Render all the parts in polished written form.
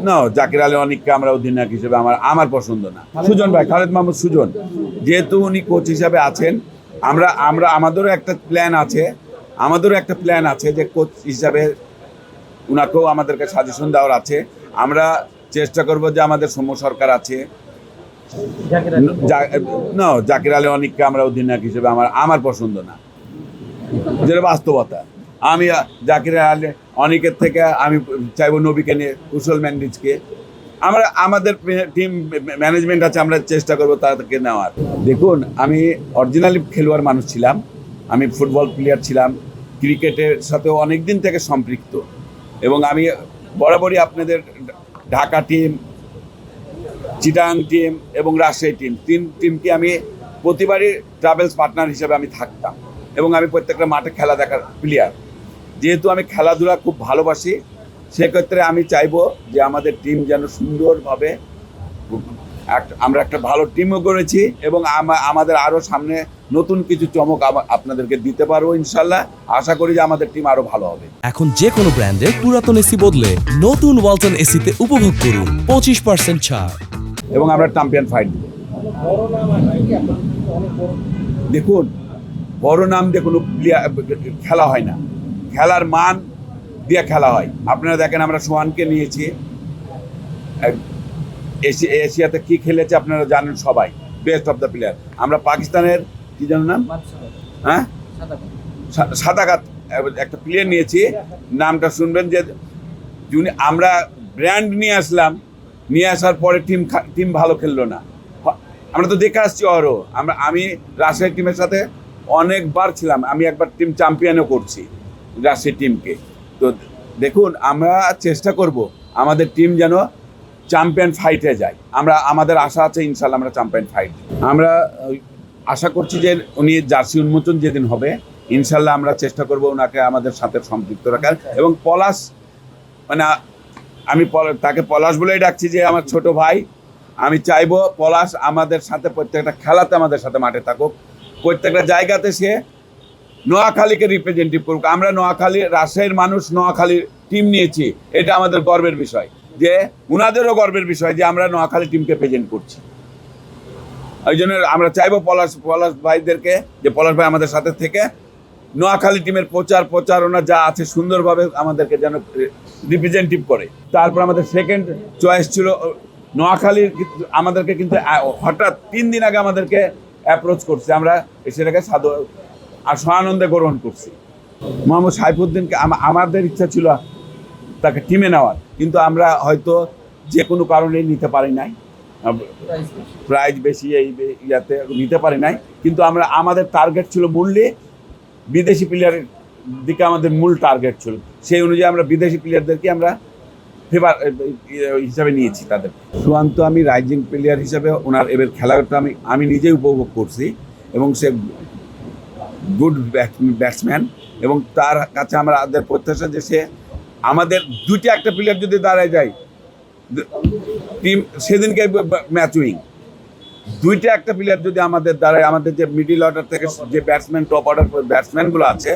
না, জাকির আলী অনিককে আমরা অধিনায়ক হিসেবে আমার পছন্দ না। সুজন ভাই, খালেদ মাহমুদ সুজন, যেহেতু উনি কোচ হিসাবে আছেন, আমাদেরও একটা প্ল্যান আছে যে কোচ হিসাবে উনাকেও আমাদেরকে সাজেশন দেওয়ার আছে। আমরা চেষ্টা করব যে আমাদের সৌম্য সরকার আছে, না, জাকির আলী অনিককে আমরা অধিনায়ক হিসেবে আমার পছন্দ না, যেটা বাস্তবতা। আমি জাকির আলী অনিকের থেকে আমি চাইবো নবীকে নিয়ে, কুশল ম্যান্ডিজকে। আমাদের টিম ম্যানেজমেন্ট আছে, আমরা চেষ্টা করবো তাদেরকে নেওয়ার। দেখুন, আমি অরিজিনালি খেলোয়াড় মানুষ ছিলাম, আমি ফুটবল প্লেয়ার ছিলাম, ক্রিকেটের সাথেও অনেক দিন থেকে সম্পৃক্ত, এবং আমি বরাবরই আপনাদের ঢাকা টিম, চিটাং টিম এবং রাজশাহী তিন টিমকে আমি প্রতিবারই ট্রাভেলস পার্টনার হিসেবে আমি থাকতাম, এবং আমি প্রত্যেকটা মাঠে খেলা দেখার প্লেয়ার। যেহেতু আমি খেলাধুলা খুব ভালোবাসি, সেক্ষেত্রে আমি চাইবো যে আমাদের টিম যেন সুন্দরভাবে, আমরা একটা ভালো টিমও করেছি, এবং আমাদের আরও সামনে নতুন কিছু চমক আপনাদেরকে দিতে পারবো ইনশাল্লাহ। আশা করি যে আমাদের টিম আরও ভালো হবে। এখন যে কোনো ব্র্যান্ডের পুরাতন এসি বদলে নতুন ওয়ালটন এসিতে উপভোগ করুন 25% ছাড়, এবং আমরা চ্যাম্পিয়ন ফাইট দেব। দেখুন, বড় নাম দিয়ে কোনো খেলা হয় না, খেলার মান দিয়ে খেলা হয়। আপনারা দেখেন, আমরা সোহানকে নিয়েছি, এশিয়াতে কি খেলেছে আপনারা জানেন সবাই, বেস্ট অফ দ্য প্লেয়ার। আমরা পাকিস্তানের কি যেন নাম, হ্যাঁ, সাদাকাত একটা প্লেয়ার নিয়েছি, নামটা শুনবেন, যে আমরা ব্র্যান্ড নিয়ে আসলাম, নিয়ে আসার পরে টিম ভালো খেললো না। আমরা তো দেখে আসছি আমি রাজশাহী টিমের সাথে অনেকবার ছিলাম, আমি একবার টিম চ্যাম্পিয়নও করছি রাজশাহী টিমকে। তো দেখুন, আমরা চেষ্টা করব আমাদের টিম যেন চ্যাম্পিয়ন ফাইটে যায়। আমাদের আশা আছে ইনশাল্লাহ আমরা চ্যাম্পিয়ন ফাইট। আমরা আশা করছি যে উনি জার্সি উন্মোচন যেদিন হবে, ইনশাল্লাহ আমরা চেষ্টা করব ওনাকে আমাদের সাথে সম্পৃক্ত রাখার। এবং পলাশ, মানে আমি তাকে পলাশ বলেই ডাকছি, যে আমার ছোট ভাই। আমি চাইবো পলাশ আমাদের সাথে প্রত্যেকটা খেলাতে আমাদের সাথে মাঠে থাকুক, প্রত্যেকটা জায়গাতে সে নোয়াখালীকে রিপ্রেজেন্টেটিভ করুক। আমরা নোয়াখালী, রাজশাহীর মানুষ নোয়াখালীর টিম নিয়েছি, এটা আমাদের গর্বের বিষয়, যে উনাদেরও গর্বের বিষয় যে আমরা নোয়াখালী টিমকে প্রেজেন্ট করছি। ওই জন্য আমরা চাইবো পলাশ ভাইদেরকে, যে পলাশ ভাই আমাদের সাথে থেকে নোয়াখালী টিমের প্রচারণা যা আছে সুন্দরভাবে আমাদেরকে যেন রিপ্রেজেন্টেটিভ করে। তারপর আমাদের সেকেন্ড চয়েস ছিল নোয়াখালীর, আমাদেরকে কিন্তু হঠাৎ 3 দিন আগে আমাদেরকে অ্যাপ্রোচ করছে, আমরা সেটাকে আর সহানন্দে গ্রহণ করছি। মোহাম্মদ সাইফুদ্দিনকে আমাদের ইচ্ছা ছিল তাকে টিমে নেওয়ার, কিন্তু আমরা হয়তো যে কোনো কারণেই নিতে পারি নাই, প্রাইজ বেশি এই ইয়াতে নিতে পারি নাই। কিন্তু আমাদের টার্গেট ছিল মূল্যে বিদেশি প্লেয়ারের দিকে, আমাদের মূল টার্গেট ছিল, সেই অনুযায়ী আমরা বিদেশি প্লেয়ারদেরকে আমরা ফেভার হিসাবে নিয়েছি তাদের। সুয়ান্ত আমি রাইজিং প্লেয়ার হিসাবে ওনার এবার খেলাটা আমি নিজেই উপভোগ করছি, এবং সে গুড ব্যাটসম্যান, এবং তার কাছে আমাদের প্রত্যাশা যে সে আমাদের একটা প্লেয়ার যদি দাঁড়ায় যায় টিম, সেদিনকে ম্যাচ উইং। একটা প্লেয়ার যদি আমাদের দাঁড়ায়, আমাদের যে মিডিল অর্ডার থেকে যে ব্যাটসম্যান, টপ অর্ডার ব্যাটসম্যানগুলো আছে,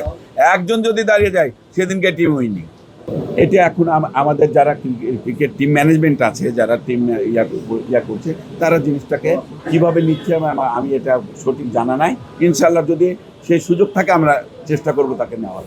একজন যদি দাঁড়িয়ে যায় সেদিনকে টিম উইনিং। এটা এখন আমাদের যারা ক্রিকেট টিম ম্যানেজমেন্ট আছে, যারা টিম ইয়া করছে, তারা জিনিসটাকে কীভাবে নিচ্ছে আমি এটা সঠিক জানা নাই। ইনশাল্লাহ যদি সেই সুযোগ থাকে আমরা চেষ্টা করব তাকে নেওয়ার।